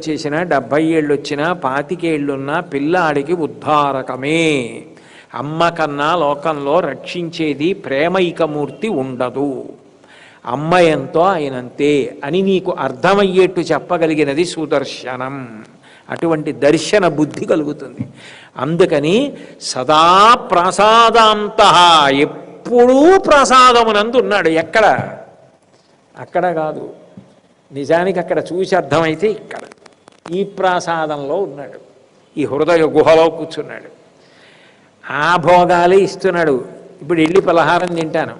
చేసిన 70 ఏళ్ళు వచ్చినా 25 ఏళ్ళున్నా పిల్లాడికి ఉద్ధారకమే. అమ్మ కన్నా లోకంలో రక్షించేది ప్రేమైకమూర్తి ఉండదు. అమ్మ ఎంతో ఆయనంతే అని నీకు అర్థమయ్యేట్టు చెప్పగలిగినది సుదర్శనం. అటువంటి దర్శన బుద్ధి కలుగుతుంది. అందుకని సదా ప్రసాదాంత, ఎప్పుడూ ప్రసాదమునందు ఉన్నాడు. ఎక్కడ? అక్కడ కాదు, నిజానికి అక్కడ చూసి అర్థమైతే ఇక్కడ ఈ ప్రసాదంలో ఉన్నాడు. ఈ హృదయ గుహలో కూర్చున్నాడు. ఆ భోగాలే ఇస్తున్నాడు. ఇప్పుడు వెళ్ళి పలహారం తింటాను,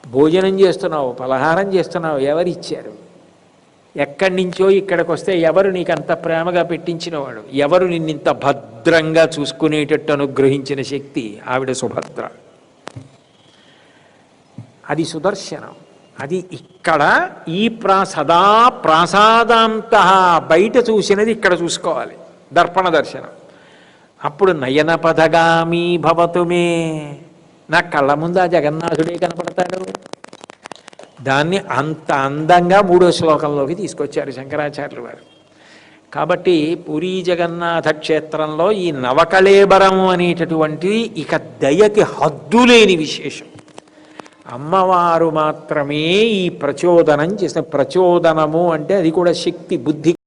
భోజనం చేస్తున్నావు, పలహారం చేస్తున్నావు, ఎవరిచ్చారు? ఎక్కడి నుంచో ఇక్కడికి వస్తే ఎవరు నీకు అంత ప్రేమగా పెట్టించినవాడు? ఎవరు నిన్నింత భద్రంగా చూసుకునేటట్టు అనుగ్రహించిన శక్తి? ఆవిడ సుభద్ర. అది సుదర్శనం. అది ఇక్కడ ఈ సదా ప్రసాదాంత, బయట చూసినది ఇక్కడ చూసుకోవాలి, దర్పణ దర్శనం. అప్పుడు నయన పదగామి భవతుమే, నా కళ్ళ ముందు ఆ జగన్నాథుడే కనపడతాడు. దాన్ని అంత అందంగా 3వ శ్లోకంలోకి తీసుకొచ్చారు శంకరాచార్యులు వారు. కాబట్టి పూరీ జగన్నాథ క్షేత్రంలో ఈ నవకళేబరము అనేటటువంటిది ఇక దయకి హద్దులేని విశేషం. అమ్మవారు మాత్రమే ఈ ప్రచోదనం చేసిన. ప్రచోదనము అంటే అది కూడా శక్తి, బుద్ధి